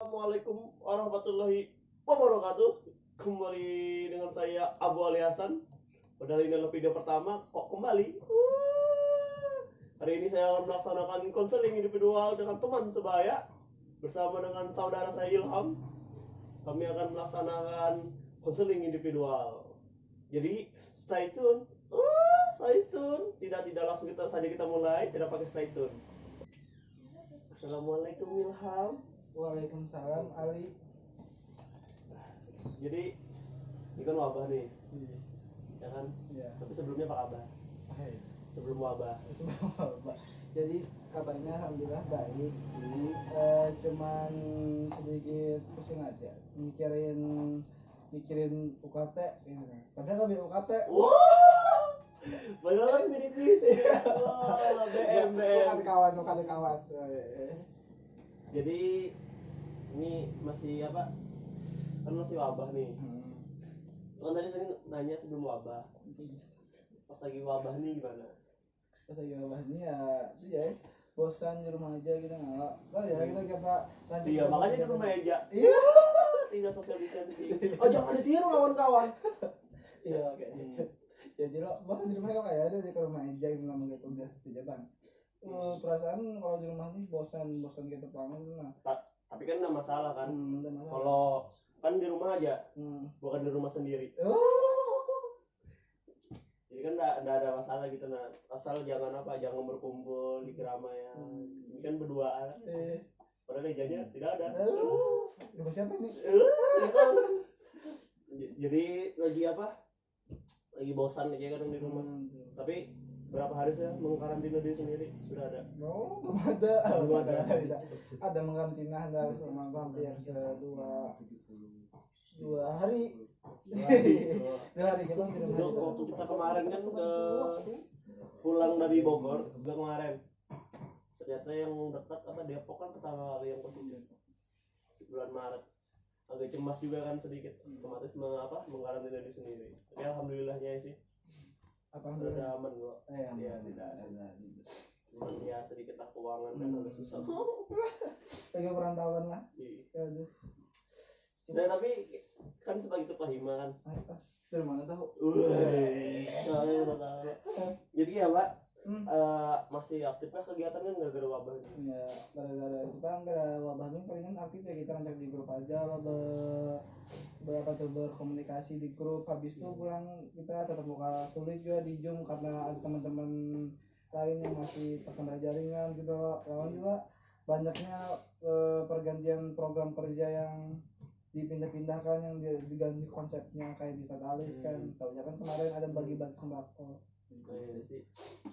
Assalamualaikum warahmatullahi wabarakatuh. Kembali dengan saya Abu Ali Hasan. Padahal ini adalah video pertama, kok kembali. Hari ini saya akan melaksanakan konseling individual dengan teman sebaya bersama dengan saudara saya Ilham. Kami akan melaksanakan konseling individual. Jadi stay tune. Stay tune. Tidak langsung kita mulai, tidak pakai stay tune. Assalamualaikum Ilham. Waalaikumsalam Ali. Jadi ini kan wabah nih, ya kan? Iya. Tapi sebelumnya apa kabar? Sebelum wabah. Jadi kabarnya alhamdulillah baik. Cuman sedikit pusing aja mikirin UKT gitu. Padahal nggak UKT. Wah, beneran mirip sih. Wah, BM. Bukan kawan. Jadi ini masih apa? Kan masih wabah nih. Kan tadi sering nanya sebelum wabah. Pas lagi wabah nih gimana? Pas lagi wabah ini ya itu ya bosan di rumah aja gitu nggak ya kita lanjut. Iya, makanya di rumah aja. Iya. Tidak social distancing. Oh, jangan ditiru kawan-kawan. Iya, oke. Jadi lo bosan di rumah ya kayak ada di rumah aja gitu nggak mau tugas aja bang. Perasaan kalau di rumah nih bosan gitu banget nah. Tapi kan nggak masalah kan? Nggak masalah. Kalau kan di rumah aja, bukan di rumah sendiri. Jadi kan nggak ada masalah gitu, nah asal jangan berkumpul di keramaian. Ini kan berduaan. Padahal mejanya tidak ada. Rumah siapa nih? Jadi lagi apa? Lagi bosan aja kadang di rumah. Tapi berapa hari saya mengkarantina diri sendiri sudah ada? Belum ada. Ada mengkarantina ada selama hampir dua hari. Kita Waktu kita kemarin kan pulang dari Bogor kemarin. Ternyata yang dekat Depok kan pertama kali yang positif di bulan Maret. Agak cemas juga kan sedikit, otomatis mengkarantina diri sendiri. Tapi alhamdulillahnya sih sudah aman kok. Ya tidak ada. Cuman ya sedikit keuangan kan agak susah. Lagi perantauan lah. Aduh. Nah tapi kan sebagai ketua hima kan. Dari mana tahu? Saya udah tahu. Jadi ya Pak, masih aktif lah kegiatan kan gara-gara wabah ini. Ya gara-gara itu kan gara wabah ini palingan aktif ya kita ngajak di grup aja lah berkomunikasi di grup. Habis itu pulang kita tetap muka sulit juga di Zoom karena ada teman-teman lain yang masih terkendala jaringan gitu. Lawan juga banyaknya pergantian program kerja yang dipindah-pindahkan yang diganti konsepnya kayak di Satalis kan. Tahu ya kan kemarin ada bagi-bagi sembako. Sih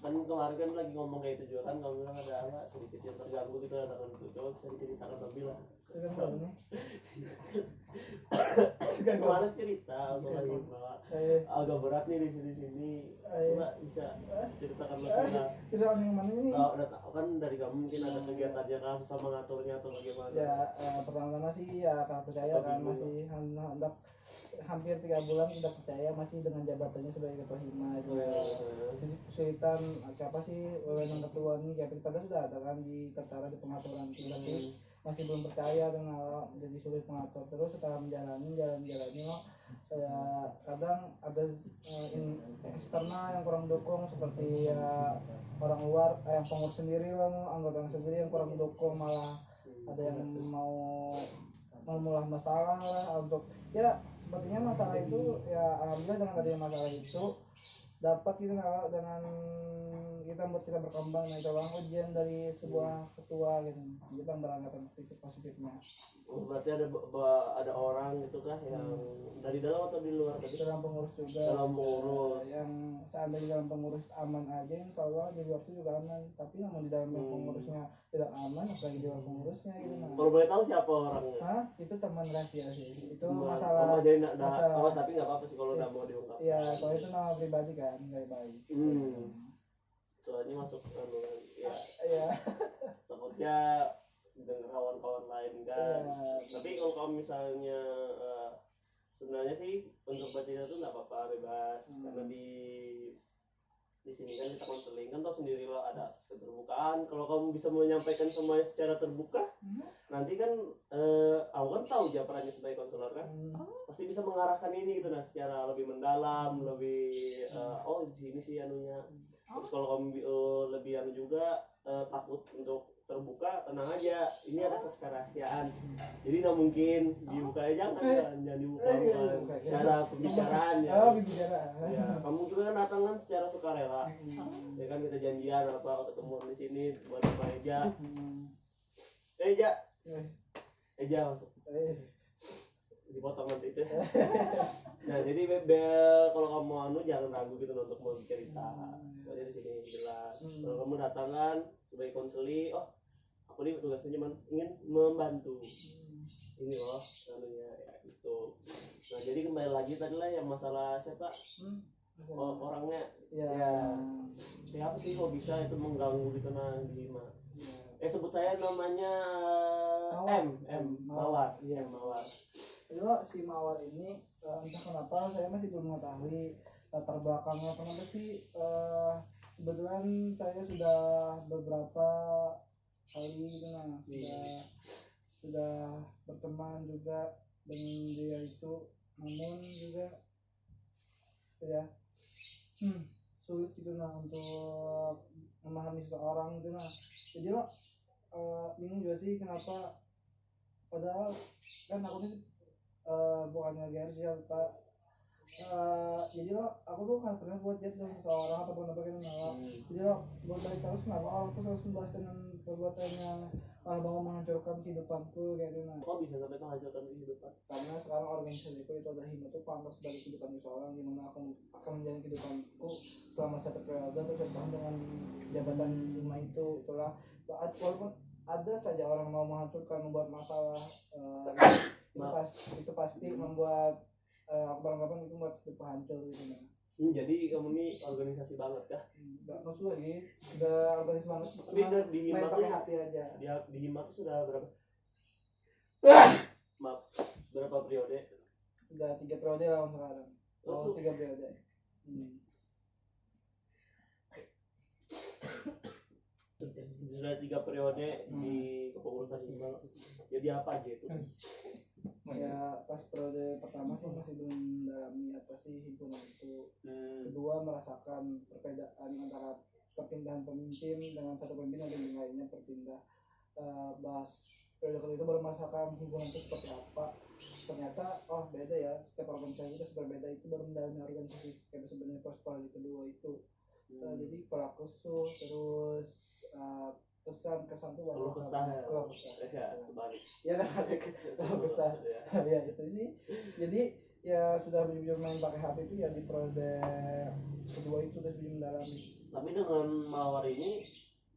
kan kemarin kan lagi ngomong kayak itu juga kan, kamu bilang ada sedikit yang terganggu gitu dengan itu, coba bisa diceritakan lebih lah. Kemarin cerita soal hima agak berat nih di sini, coba bisa ceritakan lebih lah. Kita yang mana ini? Udah tahu kan dari kamu mungkin ada kegiatannya kan, susah mengaturnya atau bagaimana? Ya pertama sih ya kakak percaya kan masih hendak hampir 3 bulan udah percaya masih dengan jabatannya sebagai ketua hima itu. Jadi kesulitan siapa sih wewenang ketua ini kayak kita sudah ada kan di tertara di pengaturan itu, tapi masih belum percaya dan jadi sulit mengatur. Terus setelah jalan saya kadang ada eksternal yang kurang dukung seperti ya orang luar yang pengurus sendiri lah, anggota sendiri yang kurang dukung, malah ada yang mau mulah masalah lah untuk ya sepertinya masalah itu ya alhamdulillah dengan adanya masalah itu dapat kita dengan kita buat kita berkembang. Nah itu ujian dari sebuah ketua gitu, kita beranggapan positifnya. Berarti ada orang gitu kah yang dari dalam atau di luar tadi? Dalam pengurus juga. Dalam pengurus. Yang seandainya dalam pengurus aman aja, insya Allah di luar itu juga aman. Tapi namun di dalam pengurusnya tidak aman, apalagi di luar pengurusnya gitu. Kalau boleh tahu siapa orangnya? Itu teman rahasia sih. Itu masalah. Tapi nggak apa-apa sih kalau udah mau diungkap. Iya, kalau itu nama pribadi kan, baik. Soalnya masuk ya. Iya. Takutnya dengan kawan-kawan lain kan. Tapi kalau kamu misalnya sebenarnya sih untuk bercerita tuh nggak apa-apa, bebas. Karena di di sini kan kita konseling kan tahu sendiri lah ada asas keterbukaan. Kalau kamu bisa menyampaikan semuanya secara terbuka, nanti kan aku kan tahu aja perannya sebagai konselor kan, pasti bisa mengarahkan ini gitu nah secara lebih mendalam, lebih oh di sini sih anunya. Terus kalau kamu lebih anu juga takut untuk terbuka, tenang aja, ini ada asas kerahasiaan, jadi nggak mungkin dibuka aja, jangan dibuka cara pembicaraannya. Ya kamu juga kan datang kan secara sukarela, ya kan kita janjian apa ketemu di sini buat apa aja. Eja masuk dipotong nanti itu. Nah jadi bebel kalau kamu anu jangan ragu gitu untuk mau cerita, soalnya di sini jelas. Kalau kamu datang kan sebagai konseli, oh aku ini tugasnya cuma ingin membantu ini loh anunya ya gitu. Nah jadi kembali lagi tadi lah yang masalah siapa orangnya ya siapa sih kok bisa itu mengganggu gitu nah di Hima. Sebut saya namanya Mawar. Iya Mawar. Jadi si Mawar ini entah kenapa saya masih belum mengetahui latar belakangnya kenapa sih. Kebetulan saya sudah beberapa kali sudah berteman juga dengan dia itu, namun juga ya sulit gitu untuk memahami seseorang gitu jadi lo bingung juga sih kenapa, padahal kan aku nih bukannya gengsi ya Pak. Jadi lo aku tuh kan pernah buat chat dengan seseorang ataupun apa gitu jadi lo buat dari terus kenapa orang tuh selalu membahas dengan perbuatan yang malah mau menghancurkan kehidupanku kayak gitu. Kok bisa sampai menghancurkan kehidupan? Karena sekarang organisasiku itu adalah Hima tuh pantas sebagai kehidupan seseorang, di mana aku akan menjalani kehidupanku selama satu periode bersamaan dengan jabatan Hima itu. Itulah walaupun ada saja orang mau menghancurkan, membuat masalah, itu pasti membuat aku barangkali itu membuat hidup hancur gitu. Jadi kamu ini organisasi banget kah? Enggak maksud lagi, udah organisasi banget. Tapi di Hima tuh pakai hati aja. Di Hima tuh sudah berapa? Maaf, berapa periode? Udah 3 periode lah sekarang. Oh, 3 periode. Sudah 3 periode di kepengurusan Hima. Jadi apa aja itu? Ya pas periode pertama sih masih belum mendalami apa sih himpunan itu. Kedua merasakan perbedaan antara perpindahan pemimpin dengan satu pemimpin yang lainnya berpindah. Bahas periode kedua itu baru merasakan himpunan itu seperti apa. Ternyata beda ya, setiap organisasi itu berbeda. Itu baru mendalami organisasi kayak sebenarnya pas periode kedua itu. Jadi kalau khusus terus kesan tuh kalau kesah ya kebalik ya kalau kesah ya itu sih. Jadi ya sudah benar-benar main pakai hati itu ya di periode kedua itu udah lebih mendalami. Tapi dengan Mawar ini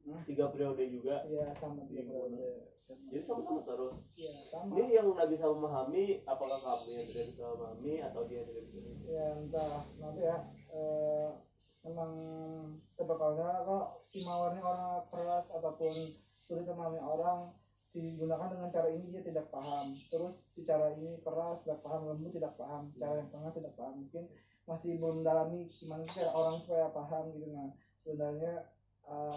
3 periode juga ya sama 3 periode. Jadi sama-sama terus ya sama. Ini yang nggak bisa memahami apakah kamu yang tidak bisa memahami atau dia tidak bisa ya entah nanti ya memang sebenarnya kok si Mawar ini orang keras ataupun sulit memahami orang, digunakan dengan cara ini dia tidak paham, terus di cara ini keras tidak paham, lembut tidak paham, cara yang tengah tidak paham, mungkin masih belum mendalami gimana sih cara orang supaya paham gitu. Nah sebenarnya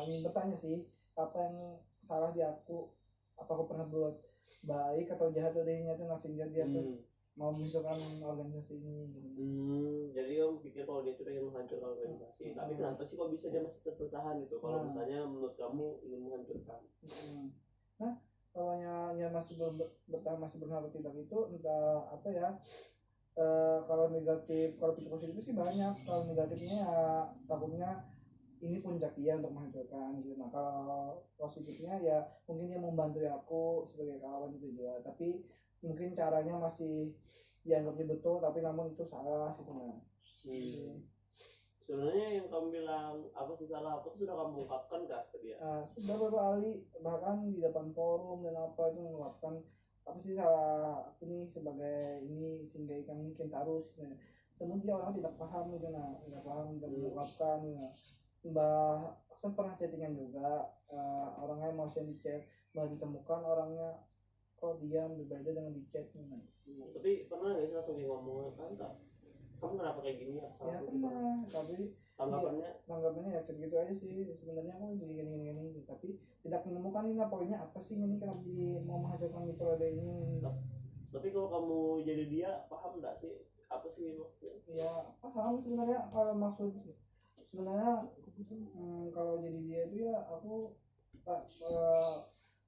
ingin bertanya sih, apa yang salah di aku, apa aku pernah buat baik atau jahat udahnya tuh sehingga dia tuh mau menunjukkan organisasi ini gitu. Jadi kamu pikir kalau dia itu ingin menghancurkan organisasi, tapi kenapa sih kok bisa dia masih bertahan gitu kalau misalnya menurut kamu ingin menghancurkan? Nah kalau nya masih bertahan, masih berharap tidak itu entah apa ya. Kalau negatif, kalau positif sih banyak. Kalau negatifnya ya takutnya ini puncak dia untuk menghancurkan gitu. Nah kalau positifnya ya mungkin dia membantu aku sebagai kawan itu juga, tapi mungkin caranya masih dianggapnya betul tapi namun itu salah gitu. Nah sebenarnya yang kamu bilang apa sih salah apa tuh sudah kamu ungkapkan kah ke dia? Sudah beberapa kali, bahkan di depan forum dan apa itu mengungkapkan apa sih salah aku nih sebagai ini sehingga kami mungkin harus namun dia orang tidak paham gitu. Nah tidak paham dan mengungkapkan. Mbah Hasan pernah chattingan juga, orangnya emosi di chat, malah ditemukan orangnya kok diam berbeda dengan di chat. Tapi pernah nggak sih langsung ngomong kan kamu kenapa kayak gini ya? Ya pernah, tapi tanggapannya. Tanggapannya ya gitu aja sih sebenarnya aku gini tapi tidak menemukan ini poinnya apa sih ini kenapa jadi mau menghancurkan metode ini. Tapi kalau kamu jadi dia paham nggak sih apa sih maksudnya? Ya paham sebenarnya kalau maksud sebenarnya kalau jadi dia itu ya aku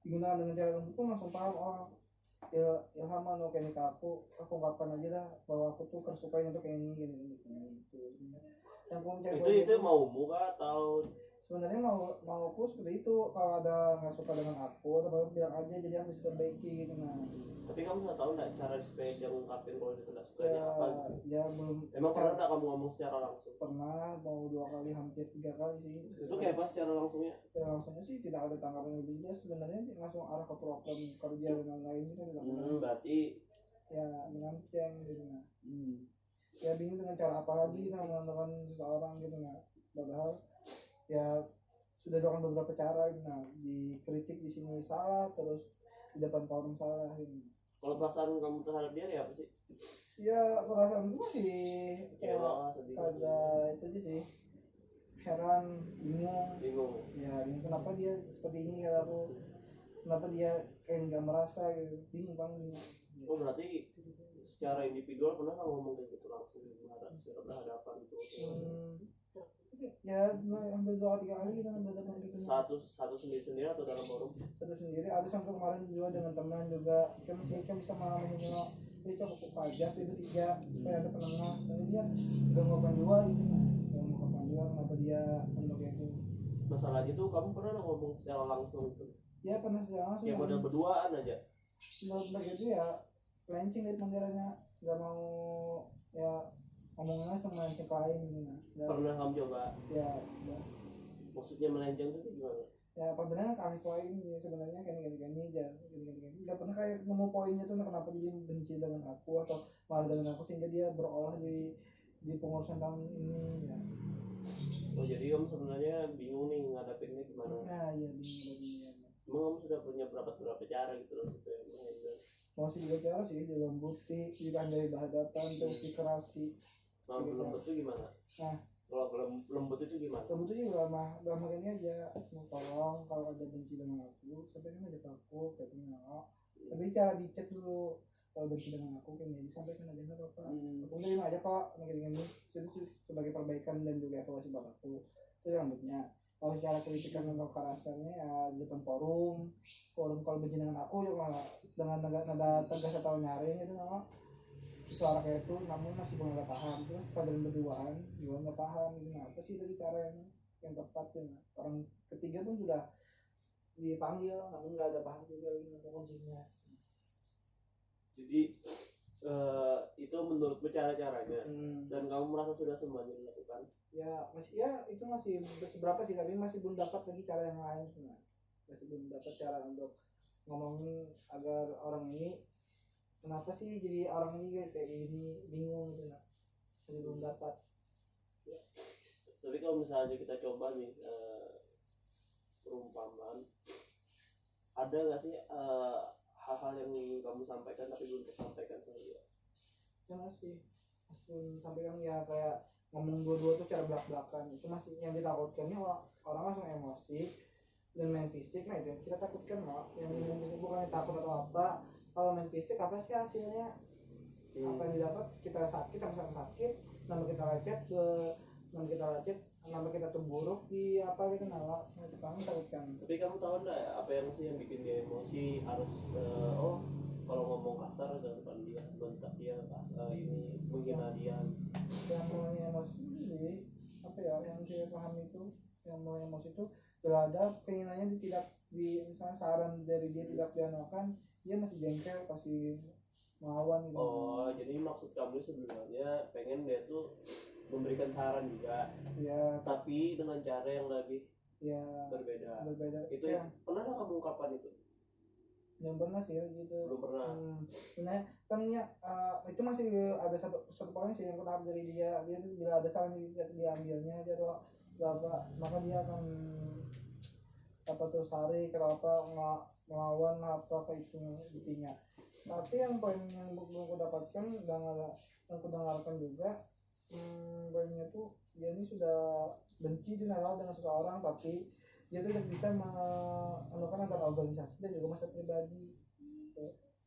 digunakan dengan cara lembut pun langsung paham ya Ilham anu kayak ke aku ungkapkan aja dah bahwa aku tuh kersukainya tuh kayak ini gini gitu yang aku mencari itu maumu kah atau sebenarnya mau aku seperti itu kalau ada nggak suka dengan aku atau bilang aja jadi aku bisa perbaiki gitu nah. Tapi kamu nggak tahu nggak cara supaya dia ngungkapin kalau dia tidak suka Ya, apa? ya belum. Emang pernah nggak kamu ngomong secara langsung? Pernah, mau 2 kali hampir 3 kali sih. Itu kayak apa secara langsungnya? Secara langsungnya sih tidak ada tanggapan yang lebih jelas sebenarnya langsung arah ke program kerja dan lain-lain sih kan tidak pernah. Berarti Ya mengancam gitu nah. Ya bingung dengan cara apa lagi nah menentukan seseorang gitu nah. Padahal ya sudah dilakukan beberapa cara gitu nah. Dikritik di sini salah terus di depan forum salah gitu. Kalau perasaan kamu terhadap dia kayak apa sih? Ya perasaan gue masih kecewa, sedih. Ada itu aja sih. Heran, bingung. Ya bingung kenapa dia seperti ini kalau aku. Kenapa dia kayak nggak merasa gitu. Bingung banget. Oh berarti secara individual pernah nggak ngomong kayak gitu langsung berhadapan itu? Ya hampir 2-3 kali kita berhadapan gitu. Satu sendiri atau dalam forum? Satu sendiri. Ada sampai kemarin juga dengan teman juga. Kita bisa memahami jadi coba buka aja itu 3 supaya ada penengah. Tapi dia nggak mau dua gitu nah. Nggak mau dua kenapa dia menolak itu. Masalahnya tuh kamu pernah nggak ngomong secara langsung itu? Ya pernah secara langsung. Ya model berduaan aja. Menurut itu ya pelancing dari panggilannya nggak mau ya ngomongnya sama yang lain gitu nah. Pernah kamu coba? Ya. Maksudnya melenceng itu gimana? Ya padahal kali poin ya sebenarnya gini nggak pernah kayak nemu poinnya tuh kenapa jadi benci dengan aku atau malah dengan aku sehingga dia berolah di pengurusan tahun ini ya. Oh jadi kamu sebenarnya bingung nih ngadapinnya gimana? Nah iya bingung. Emang kamu sudah punya berapa cara gitu loh supaya menghandle? Masih juga cara sih dalam bukti dikandai berhadapan terus dikerasi. Nah lembut itu gimana? Nah kalau lembut itu gimana? Lembut itu juga dalam hal ini aja mau tolong kalau ada benci dengan aku sampaikan aja ke aku kayak gini tapi cara di chat dulu kalau benci dengan aku kayak gini disampaikan aja nggak apa-apa aku terima aja kok gini itu sebagai perbaikan dan juga evaluasi buat aku itu rambutnya. Kalau secara kritikan dan kekerasannya ya di depan forum kalau benci dengan aku ya malah dengan nada tegas atau nyaring gitu suara kayak itu namun masih belum nggak paham terus kalian berduaan juga nggak paham gitu nah apa sih dari cara yang tepat ya orang ketiga pun sudah dipanggil namun nggak ada paham juga lagi kuncinya. Jadi itu menurutmu cara-caranya dan kamu merasa sudah semuanya dilakukan? Ya itu masih seberapa sih tapi masih belum dapat lagi cara yang lain nah. Masih belum dapat cara untuk ngomongin agar orang ini kenapa sih jadi orang ini kayak gini bingung gitu nah. Masih belum dapat ya. Tapi kalau misalnya kita coba nih perumpamaan ada nggak sih hal-hal yang ingin kamu sampaikan tapi belum tersampaikan sama dia? Ya masih sampaikan ya kayak ngomong dua-dua tuh secara belak-belakan itu masih yang ditakutkannya orang langsung emosi dan main fisik nah itu yang kita takutkan yang main fisik bukannya takut atau apa. Kalau main fisik apa sih hasilnya? Apa yang didapat kita sakit sama-sama sakit, nambah kita lecet, nambah kita tuh buruk di apa gitu nah itu kami takutkan. Tapi kamu tahu nggak ya, apa yang sih yang bikin dia emosi harus kalau ngomong kasar dan depan dia bentak dia kasar ini menghina dia. Yang mulai emosi sih apa ya yang saya paham itu yang mulai emosi itu terhadap keinginannya tidak di misalnya saran dari dia tidak dianukan dia masih jengkel pasti melawan gitu. Oh jadi maksud kamu sebenarnya pengen dia tuh memberikan saran juga ya tapi dengan cara yang lebih berbeda itu ya. Pernah nggak kamu ungkapkan itu? Yang pernah sih gitu. Belum pernah. Sebenarnya kan ya itu masih ada satu poin sih yang kenapa dari dia tuh bila ada saran diambilnya dia tuh apa maka dia akan apa tuh sari kalau apa melawan apa itu buktinya. Tapi yang poin yang belum aku dapatkan dan yang aku dengarkan juga poinnya tuh dia ini sudah benci general dengan seseorang, tapi dia tidak bisa melakukan antara organisasi dan juga masa pribadi.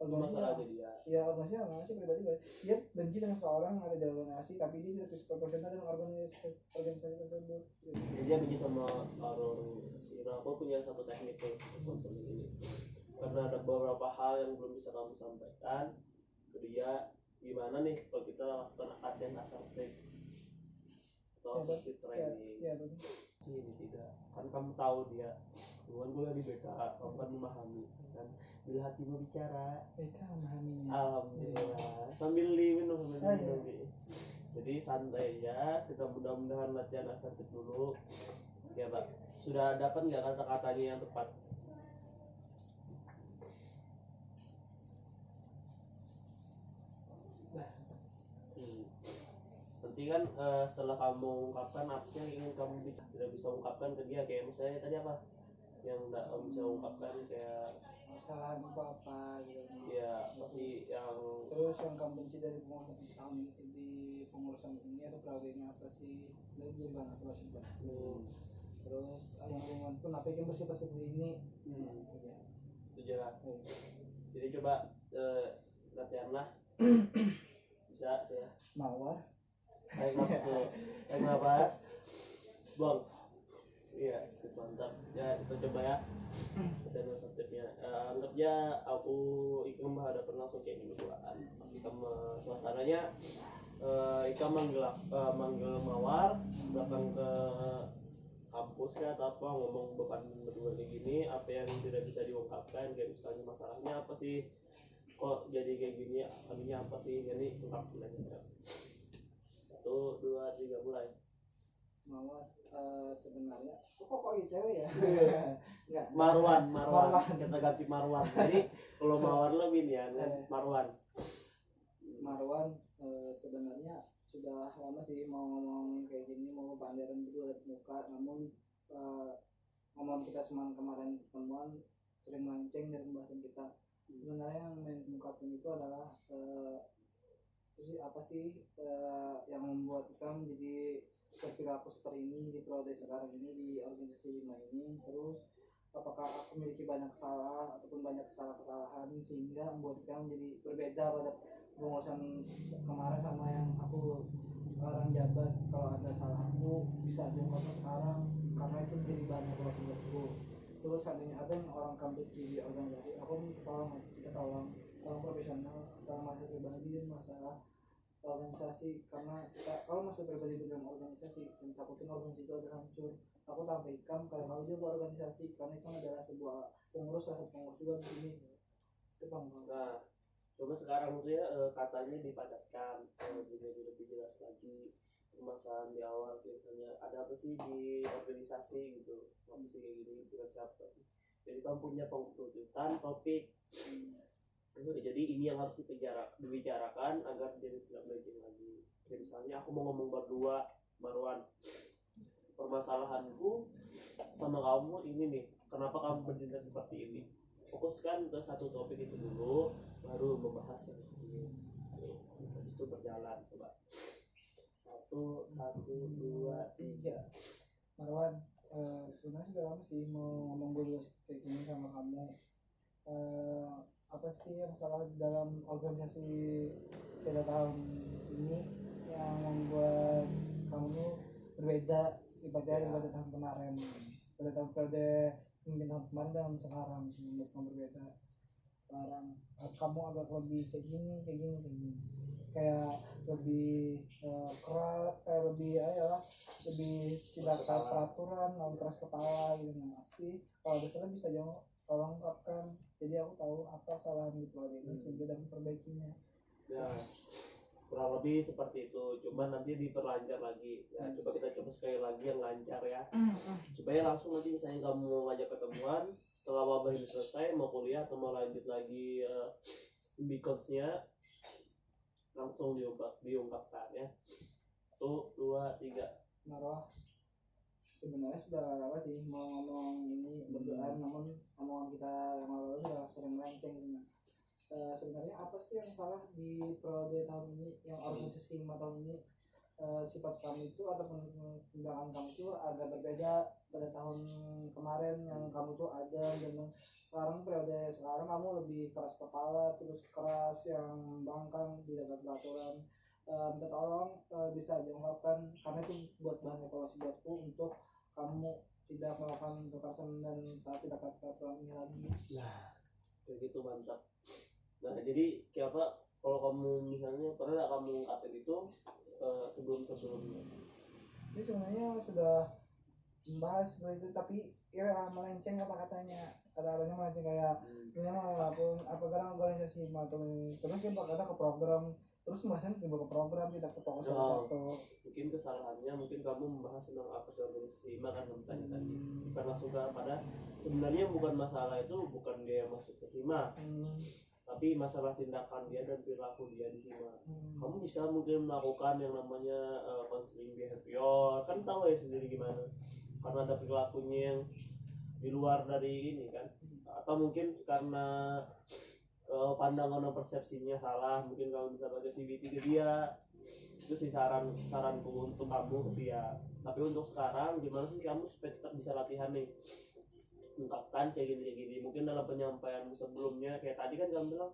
Itu masalahnya dia. Ya organisasi pribadi, dia benci dengan seseorang ada di organisasi, tapi dia tidak bisa proporsional dengan organisasi tersebut. Jadi dia benci sama organisasi. Nah, aku punya satu teknik nih konseling ini. Karena ada beberapa hal yang belum bisa kamu sampaikan ke dia, gimana nih kalau kita lakukan latihan assertif atau assertive training. Ya, betul. Ini tidak, kan kamu tahu dia hubungan kuliah di BK, kamu kan memahami kan, bila hatimu bicara BK memahaminya. alhamdulillah, sambil diminum jadi santai ya, kita mudah-mudahan latihan asertif dulu ya Pak. Sudah dapat nggak kata-katanya yang tepat? Nanti kan setelah kamu ungkapkan apa sih yang ingin kamu tidak bisa ungkapkan ke dia, kayak misalnya tadi apa yang nggak kamu bisa ungkapkan, kayak kesalahan apa gitu ya pasti yang terus yang kamu benci dari pengurusan tahun ini di pengurusan ini atau periode ini apa sih, dari gimana terus terus yang hubungan pun apa yang bersifat seperti ini. Setuju lah. Jadi coba latihanlah. Bisa ya. Mawar. Tarik nafas dulu. Tarik nafas. Buang. Iya, mantap. Ya, kita coba ya. Latihan assertifnya. Anggapnya aku Ikam berhadapan langsung kayak ini berduaan. Pasti kamu suasananya Ikam manggil Mawar datang ke kampus ya atau apa, ngomong depan berdua kayak gini, apa yang tidak bisa diungkapkan, kayak misalnya masalahnya apa sih kok jadi kayak gini, anunya apa sih, jadi ungkapin aja. 1, 2, 3 mulai. Mawar sebenarnya kok cewek ya. Enggak. Marwan kita ganti Marwan. Jadi kalau Mawar lebih nih ya Marwan sebenarnya sudah lama sih mau ngomong kayak gini, mau pandaran berdua lihat muka, namun ngomong kita semalam kemarin pertemuan sering melenceng dari pembahasan kita. Sebenarnya yang main ungkapin itu adalah apa sih yang membuat kita menjadi berperilaku seperti ini di periode sekarang ini di organisasi 5 ini. Terus apakah aku memiliki banyak salah ataupun banyak kesalahan sehingga membuat kita menjadi berbeda pada pengurusan kemarin sama yang aku sekarang jabat. Kalau ada salah aku bisa diungkapkan sekarang karena itu jadi banyak kalau menurutku. Terus seandainya ada yang orang kampus di organisasi, aku minta tolong profesional antara masalah pribadi dan masalah organisasi, karena kita kalau masuk pribadi dalam organisasi dan takutin organisasi itu ada hancur. Aku sampaikan kalau kau juga organisasi, karena itu adalah sebuah pengurus juga di sini. Itu Bang. Nah, coba sekarang tuh ya katanya dipadatkan, jadi lebih jelas lagi permasalahan di awal, misalnya ada apa sih di organisasi gitu, apa sih kayak gini, dengan siapa sih. Jadi kamu punya pengurutan topik. Jadi ini yang harus dibicarakan agar jadi tidak melenceng lagi. Jadi misalnya aku mau ngomong berdua, Marwan, permasalahanku sama kamu ini nih, kenapa kamu bertindak seperti ini, fokuskan ke satu topik itu dulu, baru membahas yang lain. Habis itu berjalan. Coba 1, 2, 3. Marwan, sebenarnya sudah lama sih mau ngomong dulu kayak gini sama kamu. Apa sih yang salah dalam organisasi pada tahun ini yang membuat kamu berbeda sifatnya daripada tahun kemarin, pada tahun mungkin tahun kemarin dan sekarang membuat kamu berbeda. Sekarang kamu agak lebih kayak gini kayak lebih keras, lebih tidak taat peraturan, lalu keras kepala gitu. Pasti kalau ada salah bisa jangan tolong ungkapkan, jadi aku tahu apa kesalahan di periode ini sehingga dapat perbaikinya. Ya, kurang lebih seperti itu, cuma nanti diperlancar lagi ya. Coba kita coba sekali lagi yang lancar ya, supaya langsung nanti misalnya kamu mau ngajak ketemuan setelah wabah ini selesai, mau kuliah atau mau lanjut lagi bikonsnya, langsung diungkapkan ya. 1, 2, 3. Marwah, sebenarnya sudah lama sih mau ngomong ini berdoa, namun omongan kita yang lalu sudah sering melenceng. Sebenarnya apa sih yang salah di periode tahun ini, yang organisasi 5 tahun ini? sifat kamu itu ataupun tindakan kamu itu agak berbeda pada tahun kemarin yang kamu tuh ada, dan sekarang periode sekarang kamu lebih keras kepala, terus keras yang bangkang, tidak ada peraturan. Minta tolong bisa diungkapkan karena itu buat bahan evaluasi buatku untuk kamu tidak melakukan kekerasan dan tidak peraturan ini lagi. Nah kayak gitu, mantap. Nah jadi kayak apa, kalau kamu misalnya pernah nggak kamu ungkapin itu sebelumnya? Ini sebenarnya sudah membahas seperti itu, tapi ya melenceng kata-katanya, kata-katanya melenceng kayak ini mau ngelakuin apa kadang organisasi atau ini, terus dia bakal ke program, terus pembahasan tiba ke program, tidak ke fokus satu. Mungkin kesalahannya mungkin kamu membahas tentang apa sih organisasi HIMA kan kamu tanya tadi, bukan langsung pada sebenarnya bukan masalah itu, bukan dia yang masuk ke HIMA, tapi masalah tindakan dia dan perilaku dia di HIMA. Kamu bisa mungkin melakukan yang namanya counseling behavior, kan tahu ya sendiri gimana, karena ada perilakunya yang di luar dari ini kan, atau mungkin karena pandangan dan persepsinya salah, mungkin kamu bisa bagi CBT ke dia. Itu sih saranku untuk kamu ke dia. Tapi untuk sekarang gimana sih kamu supaya tetap bisa latihan nih, ungkapkan kayak gini. Mungkin dalam penyampaian sebelumnya kayak tadi kan kamu bilang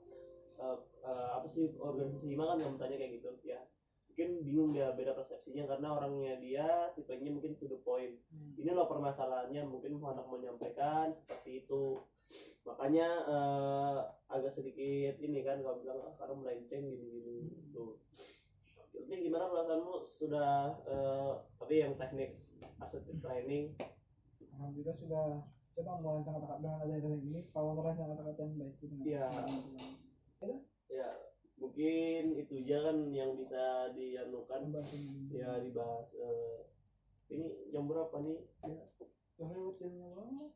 apa sih organisasi HIMA kan kamu tanya kayak gitu ya, mungkin bingung dia beda persepsinya karena orangnya dia tipenya mungkin to the point. Ini loh permasalahannya, mungkin anak menyampaikan seperti itu, makanya agak sedikit ini kan kamu bilang karena melenceng gini tuh. Tapi gimana perasaanmu sudah tapi yang teknik aset training? Alhamdulillah sudah coba mulai kata-kata ada ini, kalau merasa kata-kata yang baik itu. Ya mungkin itu aja kan yang bisa dianukan ya, dibahas. Ini jam berapa nih ya? Lewat jamnya banget,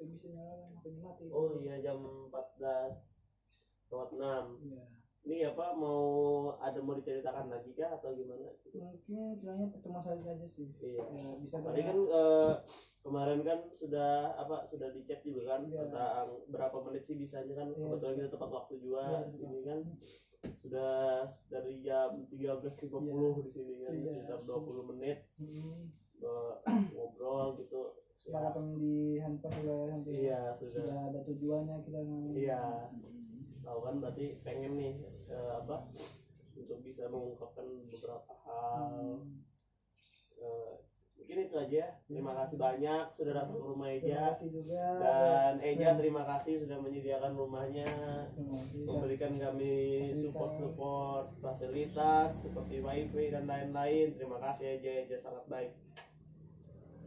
bisa nyalakan HP mati. Oh iya, jam 14:06. Iya. Ini apa mau diceritakan lagi kah atau gimana? Mungkin kiranya pertemuan saja sih. Iya. Ya, bisa tadi kan kemarin kan sudah dicek juga kan tentang berapa menit sih bisanya kan, kebetulan kita tepat waktu juga di sini kan, sudah dari jam 13.50 di sini kan, sekitar 20 menit ngobrol gitu. Silakan di handphone juga ya nanti. Iya, sudah ada tujuannya kita. Iya. Tahu kan berarti pengen nih untuk bisa mengungkapkan beberapa hal. Mungkin itu aja. Terima kasih banyak sudah datang ke rumah Eja. Dan Eja terima kasih sudah menyediakan rumahnya, memberikan kami support fasilitas seperti wifi dan lain-lain. Terima kasih Eja sangat baik.